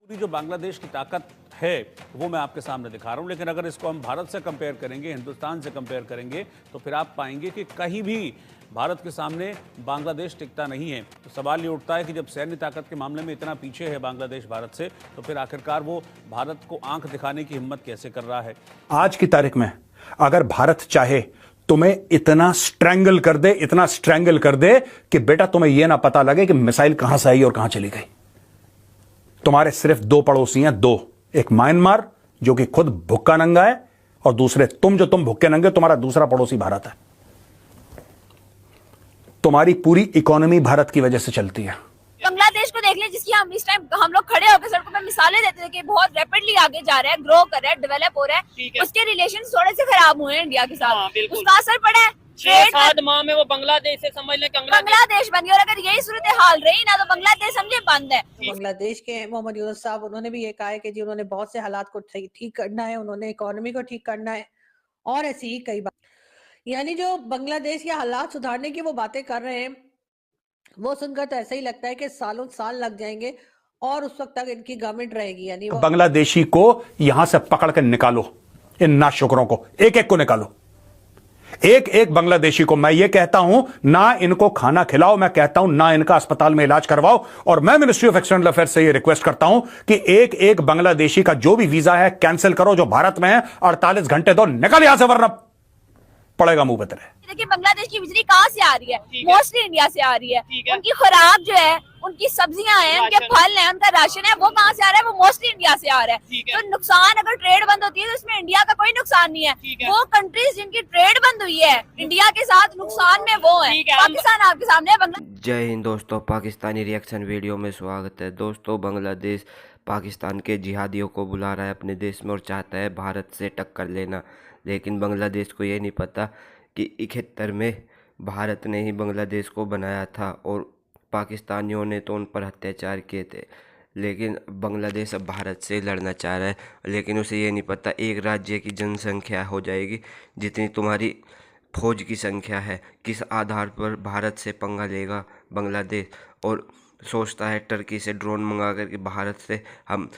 पूरी जो बांग्लादेश की ताकत है वो मैं आपके सामने दिखा रहा हूं, लेकिन अगर इसको हम भारत से कंपेयर करेंगे, हिंदुस्तान से कंपेयर करेंगे, तो फिर आप पाएंगे कि कहीं भी भारत के सामने बांग्लादेश टिकता नहीं है। तो सवाल ये उठता है कि जब सैन्य ताकत के मामले में इतना पीछे है बांग्लादेश भारत से, तो फिर आखिरकार वो भारत को आंख दिखाने की हिम्मत कैसे कर रहा है। आज की तारीख में अगर भारत चाहे तुम्हें इतना स्ट्रैंगल कर दे, इतना स्ट्रैंगल कर दे कि बेटा तुम्हें यह ना पता लगे कि मिसाइल कहां से आई और कहां चली गई। तुम्हारे सिर्फ दो पड़ोसी हैं, दो, एक म्यांमार जो कि खुद भुक्का नंगा है, और दूसरे तुम भुक्के नंगे, तुम्हारा दूसरा पड़ोसी भारत है। तुम्हारी पूरी इकोनॉमी भारत की वजह से चलती है। बांग्लादेश को देख ले, जिसकी हम इस टाइम हम लोग खड़े होकर सड़कों पर मिसालें देते थे कि बहुत रैपिडली आगे जा रहा है, ग्रो कर रहा है, डेवलप हो रहा है। उसके रिलेशन थोड़े से खराब हुए हैं इंडिया के साथ, उसका असर पड़ा है। 6-7 माह में वो बांग्लादेश से समझ ले बांग्लादेश बन गया, और अगर यही सूरत हाल रही ना तो बांग्लादेश समझे बंद है। बांग्लादेश के मोहम्मद यूनुस साहब, उन्होंने भी ये कहा है कि जी उन्होंने बहुत से हालात को ठीक करना है, उन्होंने इकोनॉमी को ठीक करना है, और ऐसी ही कई बात, यानी जो बांग्लादेश के हालात सुधारने की वो बातें कर रहे हैं, वो सुनकर तो ऐसा ही लगता है कि सालों साल लग जाएंगे और उस वक्त तक इनकी गवर्नमेंट रहेगी। यानी वो बांग्लादेशी को यहां से पकड़ कर निकालो, इन नाशुक्रों को एक एक को निकालो, एक एक बांग्लादेशी को। मैं ये कहता हूं ना इनको खाना खिलाओ, मैं कहता हूं ना इनका अस्पताल में इलाज करवाओ, और मैं मिनिस्ट्री ऑफ एक्सटर्नल अफेयर्स से ये रिक्वेस्ट करता हूं कि एक एक बांग्लादेशी का जो भी वीजा है कैंसिल करो, जो भारत में है 48 घंटे दो, निकल यहां से, वरना पड़ेगा मुंह पे तेरे। देखिए बांग्लादेश की बिजली कहाँ से आ रही है? मोस्टली इंडिया से आ रही है। उनकी खुराक जो है, उनकी सब्जियां हैं, उनके फल हैं, उनका राशन है, वो कहाँ से आ रहा है? वो मोस्टली इंडिया से आ रहा है। तो नुकसान, अगर ट्रेड बंद होती है तो इसमें इंडिया का कोई नुकसान नहीं है। वो कंट्रीज जिनकी ट्रेड बंद हुई है इंडिया के साथ, नुकसान में वो है। पाकिस्तान आपके सामने है। जय हिंद दोस्तों, पाकिस्तानी रिएक्शन वीडियो में स्वागत है। दोस्तों, बांग्लादेश पाकिस्तान के जिहादियों को बुला रहा है अपने देश में और चाहता है भारत से टक्कर लेना, लेकिन बांग्लादेश को ये नहीं पता कि 71 में भारत ने ही बांग्लादेश को बनाया था और पाकिस्तानियों ने तो उन पर अत्याचार किए थे। लेकिन बांग्लादेश अब भारत से लड़ना चाह रहा है, लेकिन उसे ये नहीं पता एक राज्य की जनसंख्या हो जाएगी जितनी तुम्हारी फौज की संख्या है। किस आधार पर भारत से पंगा लेगा बांग्लादेश, और सोचता है टर्की से ड्रोन मंगा करके भारत से हम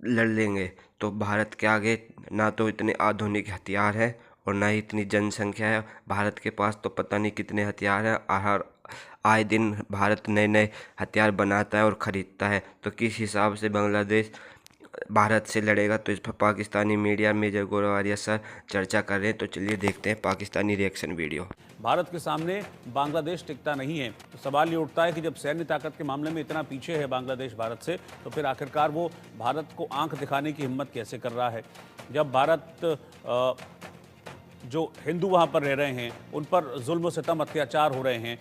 लड़ लेंगे। तो भारत के आगे ना तो इतने आधुनिक हथियार हैं और ना ही इतनी जनसंख्या है। भारत के पास तो पता नहीं कितने हथियार हैं, हर आए दिन भारत नए नए हथियार बनाता है और ख़रीदता है। तो किस हिसाब से बांग्लादेश भारत से लड़ेगा, तो इस पर पाकिस्तानी मीडिया मेजर गोरवारिया सर चर्चा कर रहे हैं। तो चलिए देखते हैं पाकिस्तानी रिएक्शन वीडियो। भारत के सामने बांग्लादेश टिकता नहीं है। तो सवाल ये उठता है कि जब सैन्य ताकत के मामले में इतना पीछे है बांग्लादेश भारत से, तो फिर आखिरकार वो भारत को आंख दिखाने की हिम्मत कैसे कर रहा है। जब भारत जो हिंदू वहाँ पर रह रहे हैं उन पर जुल्म सितम अत्याचार हो रहे हैं,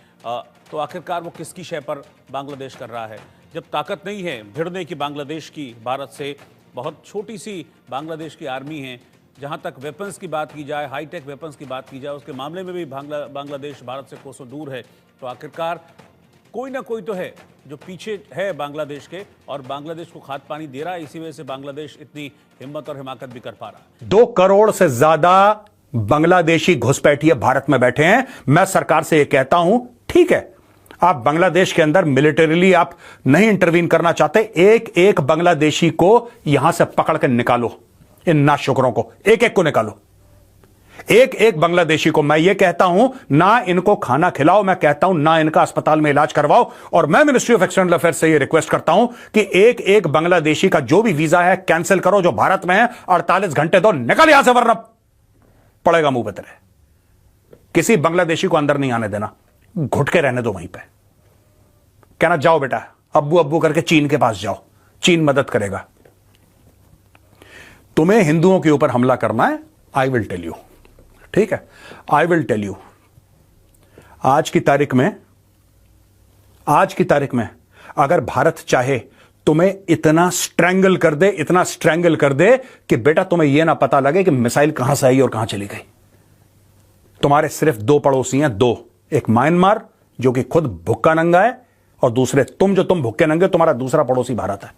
तो आखिरकार वो किसकी शय पर बांग्लादेश कर रहा है। जब ताकत नहीं है भिड़ने की बांग्लादेश की भारत से, बहुत छोटी सी बांग्लादेश की आर्मी है। जहाँ तक वेपन्स की बात की जाए, हाईटेक वेपन्स की बात की जाए, उसके मामले में भी बांग्लादेश भारत से कोसों दूर है। तो आखिरकार कोई ना कोई तो है जो पीछे है बांग्लादेश के, और बांग्लादेश को खाद पानी दे रहा है। इसी वजह से बांग्लादेश इतनी हिम्मत और हिमाकत भी कर पा रहा है। 2 करोड़ से ज्यादा बांग्लादेशी घुसपैठिए भारत में बैठे हैं। मैं सरकार से यह कहता हूं, ठीक है, आप बांग्लादेश के अंदर मिलिटरीली आप नहीं इंटरवीन करना चाहते, एक एक बांग्लादेशी को यहां से पकड़ कर निकालो, इन नाशुक्रों को एक एक को निकालो, एक एक बांग्लादेशी को। मैं ये कहता हूं ना इनको खाना खिलाओ, मैं कहता हूं ना इनका अस्पताल में इलाज करवाओ, और मैं मिनिस्ट्री ऑफ एक्सटर्नल अफेयर्स से ये रिक्वेस्ट करता हूं कि एक एक बांग्लादेशी का जो भी वीजा है कैंसिल करो, जो भारत में है 48 घंटे दो, निकल यहां से, वरना पड़ेगा मुंह पे तेरे। किसी बांग्लादेशी को अंदर नहीं आने देना, घुट के रहने दो वहीं पे। कहना जाओ बेटा, अब्बू अब्बू करके चीन के पास जाओ, चीन मदद करेगा। तुम्हें हिंदुओं के ऊपर हमला करना है, आई विल टेल यू, ठीक है, आई विल टेल यू। आज की तारीख में अगर भारत चाहे तुम्हें इतना स्ट्रैंगल कर दे, इतना स्ट्रैंगल कर दे कि बेटा तुम्हें यह ना पता लगे कि मिसाइल कहां से आई और कहां चली गई। तुम्हारे सिर्फ दो पड़ोसी हैं, दो, एक म्यांमार जो कि खुद भुक्का नंगा है, और दूसरे तुम भुक्के नंगे, तुम्हारा दूसरा पड़ोसी भारत है।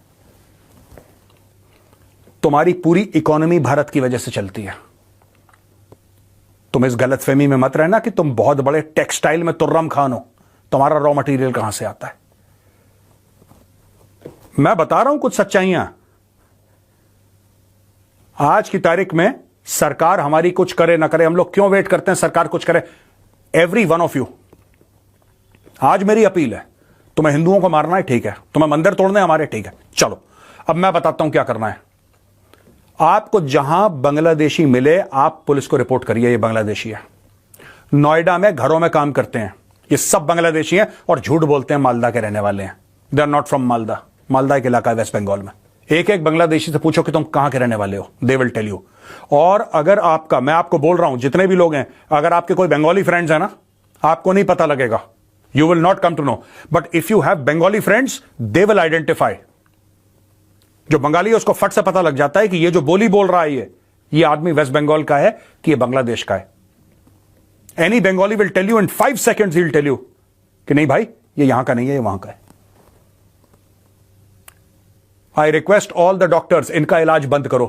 तुम्हारी पूरी इकोनॉमी भारत की वजह से चलती है। तुम इस गलतफहमी में मत रहना कि तुम बहुत बड़े टेक्सटाइल में तुर्रम खान हो। तुम्हारा रॉ मटेरियल कहां से आता है? मैं बता रहा हूं कुछ सच्चाइयां। आज की तारीख में सरकार हमारी कुछ करे ना करे, हम लोग क्यों वेट करते हैं सरकार कुछ करे? एवरी वन ऑफ यू, आज मेरी अपील है, तुम्हें हिंदुओं को मारना है ठीक है, तुम्हें मंदिर तोड़ने हमारे ठीक है, चलो अब मैं बताता हूं क्या करना है। आपको जहां बांग्लादेशी मिले आप पुलिस को रिपोर्ट करिए ये बांग्लादेशी है। नोएडा में घरों में काम करते हैं, ये सब बांग्लादेशी हैं और झूठ बोलते हैं मालदा के रहने वाले हैं। They are not from Malda. Malda एक इलाका है वेस्ट बंगाल में। एक एक बांग्लादेशी से पूछो कि तुम कहां के रहने वाले हो, दे विल टेल यू। और अगर आपका, मैं आपको बोल रहा हूं जितने भी लोग हैं, अगर आपके कोई बंगाली फ्रेंड्स हैं ना, आपको नहीं पता लगेगा, you will not come to know, but if you have Bengali friends they will identify. जो बंगाली है उसको फट से पता लग जाता है कि ये जो बोली बोल रहा है ये आदमी वेस्ट बंगाल का है कि ये बांग्लादेश का है। Any Bengali will tell you in 5 seconds, he will tell you कि नहीं भाई ये यहां का नहीं है, ये वहां का है। I request all the doctors, इनका इलाज बंद करो।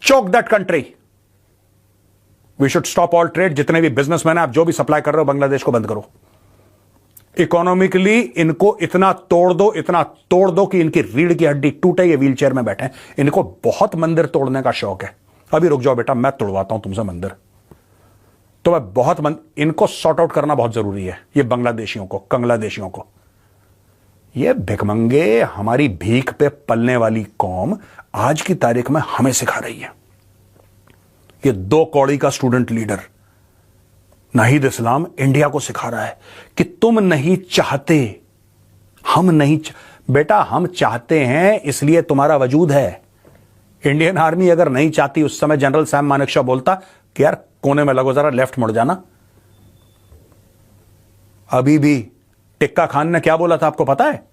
Choke that country. We should stop all trade. जितने भी बिजनेसमैन हैं, आप जो भी सप्लाई कर रहे हो बांग्लादेश को बंद करो। इकोनॉमिकली इनको इतना तोड़ दो कि इनकी रीढ़ की हड्डी टूटे, ये व्हीलचेयर में बैठे हैं। इनको बहुत मंदिर तोड़ने का शौक है। अभी रुक जाओ बेटा, मैं तोड़वाता हूं तुमसे मंदिर। तो मैं इनको सॉर्ट आउट करना बहुत जरूरी है, ये बांग्लादेशियों को, कंग्लादेशियों को। ये भिखमंगे, हमारी भीख पे पलने वाली कौम आज की तारीख में हमें सिखा रही है। ये 2 कौड़ी का स्टूडेंट लीडर नाहिद इस्लाम इंडिया को सिखा रहा है कि तुम नहीं चाहते, हम नहीं बेटा हम चाहते हैं, इसलिए तुम्हारा वजूद है। इंडियन आर्मी अगर नहीं चाहती, उस समय जनरल सैम मानेकशॉ बोलता कि यार कोने में लगो, जरा लेफ्ट मुड़ जाना। अभी भी टिक्का खान ने क्या बोला था आपको पता है?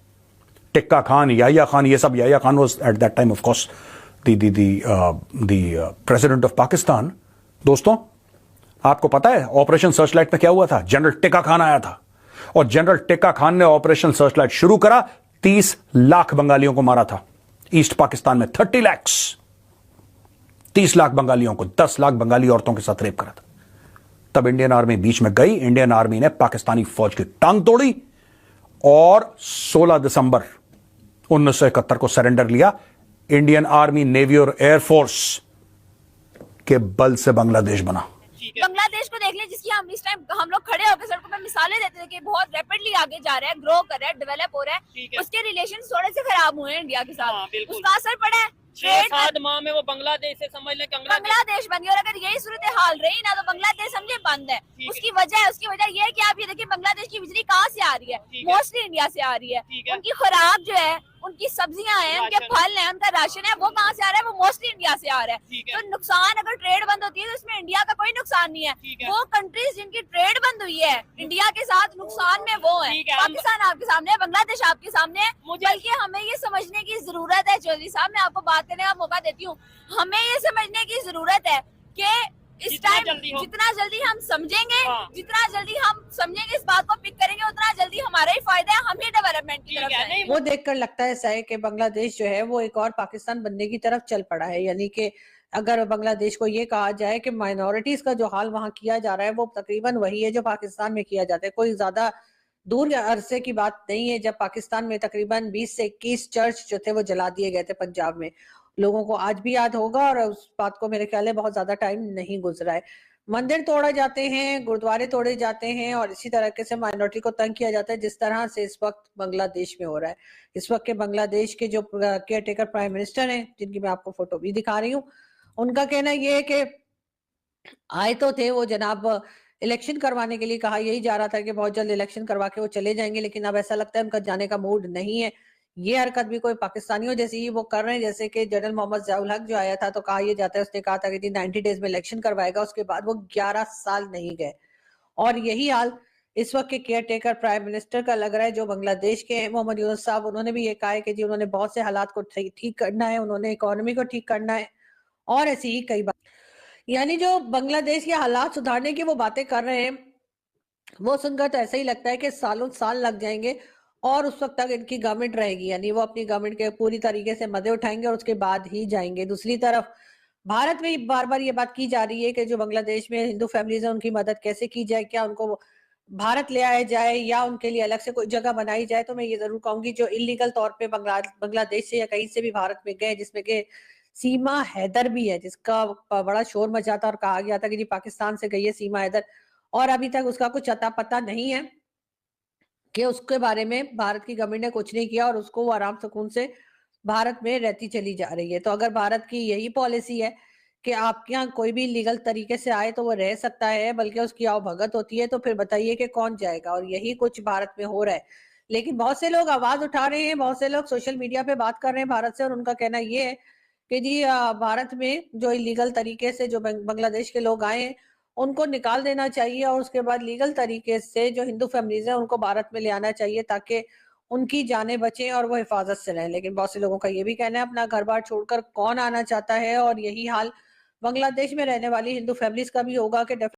टिक्का खान, याहिया खान, ये सब, Yahya Khan was at that time of course the president of Pakistan. दोस्तों आपको पता है ऑपरेशन सर्चलाइट में क्या हुआ था? जनरल टिक्का खान आया था और जनरल टिक्का खान ने ऑपरेशन सर्चलाइट शुरू करा। 30 लाख बंगालियों को मारा था ईस्ट पाकिस्तान में। 30 लाख, 30 लाख बंगालियों को, 10 लाख बंगाली औरतों के साथ रेप करा था। तब इंडियन आर्मी बीच में गई, इंडियन आर्मी ने पाकिस्तानी फौज की टांग तोड़ी और 16 दिसंबर 1971 को सरेंडर लिया। इंडियन आर्मी, नेवी और एयरफोर्स के बल से बांग्लादेश बना। बांग्लादेश को देख ले, जिसकी हम इस टाइम हम लोग खड़े होकर सड़कों पे मिसालें देते थे कि बहुत रैपिडली आगे जा रहा है, ग्रो कर रहा है, डेवलप हो रहा है। उसके रिलेशन थोड़े से खराब हुए हैं इंडिया के साथ, उसका असर पड़ा है। 6-7 माह में वो बांग्लादेश से समझ ले बांग्लादेश बन गया। और अगर यही सूरत हाल रही ना तो बांग्लादेश समझे बंद है। उसकी वजह ये है कि आप ये देखिए बांग्लादेश की बिजली कहाँ से आ रही है? मोस्टली इंडिया से आ रही है। उनकी खुराक जो है, उनकी सब्जियां हैं, उनके फल हैं, उनका राशन है, वो कहाँ से आ रहा है? वो मोस्टली इंडिया से आ रहा है। तो नुकसान, अगर ट्रेड बंद होती है तो इसमें इंडिया का कोई नुकसान नहीं है। वो कंट्रीज जिनकी ट्रेड बंद हुई है इंडिया के साथ, नुकसान में वो है। पाकिस्तान आपके सामने है, बांग्लादेश आपके सामने है। बल्कि हमें ये समझने की जरूरत है, चौधरी साहब मैं आपको बात करने का मौका देती हूँ, हमें ये समझने की जरूरत है कि इस टाइम जितना जल्दी हम समझेंगे, जितना जल्दी हम समझेंगे, इस बात को पिक करेंगे, उतना जल्दी हमारा ही फायदा है, हम ही डेवलपमेंट की तरफ जाएंगे। वो देखकर लगता है ऐसा है कि बांग्लादेश जो है वो एक और पाकिस्तान बनने की तरफ चल पड़ा है। यानी कि अगर बांग्लादेश को ये कहा जाए कि माइनॉरिटीज का जो हाल वहाँ किया जा रहा है वो तकरीबन वही है जो पाकिस्तान में किया जाता है। कोई ज्यादा दूर अरसे की बात नहीं है जब पाकिस्तान में तकरीबन 20 से 21 चर्च जो थे वो जला दिए गए थे पंजाब में। लोगों को आज भी याद होगा और उस बात को मेरे ख्याल है बहुत ज्यादा टाइम नहीं गुजरा है। मंदिर तोड़े जाते हैं, गुरुद्वारे तोड़े जाते हैं और इसी तरीके से माइनॉरिटी को तंग किया जाता है, जिस तरह से इस वक्त बांग्लादेश में हो रहा है। इस वक्त के बांग्लादेश के जो केयर टेकर प्राइम मिनिस्टर हैं, जिनकी मैं आपको फोटो भी दिखा रही हूँ, उनका कहना ये है कि आए तो थे वो जनाब इलेक्शन करवाने के लिए, कहा यही जा रहा था कि बहुत जल्द इलेक्शन करवा के वो चले जाएंगे, लेकिन अब ऐसा लगता है उनका जाने का मूड नहीं है। ये हरकत भी कोई पाकिस्तानियों जैसी ही वो कर रहे हैं, जैसे कि जनरल मोहम्मद ज़ियाउल हक जो आया था तो कहा यह जाता है, उसने कहा था कि 90 डेज में इलेक्शन करवाएगा, उसके बाद वो 11 साल नहीं गए। और यही हाल इस वक्त के केयर टेकर प्राइम मिनिस्टर का लग रहा है जो बांग्लादेश के मोहम्मद यूनुस साहब, उन्होंने भी ये कहा है कि जी उन्होंने बहुत से हालात को ठीक करना है, उन्होंने इकोनॉमी को ठीक करना है और ऐसी ही कई बात। यानी जो बांग्लादेश के हालात सुधारने की वो बातें कर रहे हैं, वो सुनकर तो ऐसा ही लगता है कि सालों साल लग जाएंगे और उस वक्त तक इनकी गवर्नमेंट रहेगी। यानी वो अपनी गवर्नमेंट के पूरी तरीके से मदे उठाएंगे और उसके बाद ही जाएंगे। दूसरी तरफ भारत में बार बार ये बात की जा रही है कि जो बांग्लादेश में हिंदू फैमिलीज है उनकी मदद कैसे की जाए, क्या उनको भारत ले आया जाए या उनके लिए अलग से कोई जगह बनाई जाए। तो मैं ये जरूर कहूंगी जो इलीगल तौर पे बांग्लादेश से या कहीं से भी भारत में गए, जिसमें कि सीमा हैदर भी है, जिसका बड़ा शोर मचा था और कहा गया था कि जी पाकिस्तान से गई है सीमा हैदर, और अभी तक उसका कुछ अता पता नहीं है कि उसके बारे में भारत की गवर्नमेंट ने कुछ नहीं किया और उसको वो आराम सुकून से भारत में रहती चली जा रही है। तो अगर भारत की यही पॉलिसी है कि आपके यहाँ कोई भी लीगल तरीके से आए तो वो रह सकता है, बल्कि उसकी आवभगत होती है, तो फिर बताइए कि कौन जाएगा। और यही कुछ भारत में हो रहा है। लेकिन बहुत से लोग आवाज उठा रहे हैं, बहुत से लोग सोशल मीडिया पे बात कर रहे हैं भारत से, और उनका कहना ये है कि जी भारत में जो इलीगल तरीके से जो बांग्लादेश के लोग आए हैं उनको निकाल देना चाहिए, और उसके बाद लीगल तरीके से जो हिंदू फैमिलीज हैं उनको भारत में ले आना चाहिए, ताकि उनकी जानें बचें और वो हिफाजत से रहें। लेकिन बहुत से लोगों का ये भी कहना है अपना घर बार छोड़कर कौन आना चाहता है, और यही हाल बांग्लादेश में रहने वाली हिंदू फैमिलीज का भी होगा कि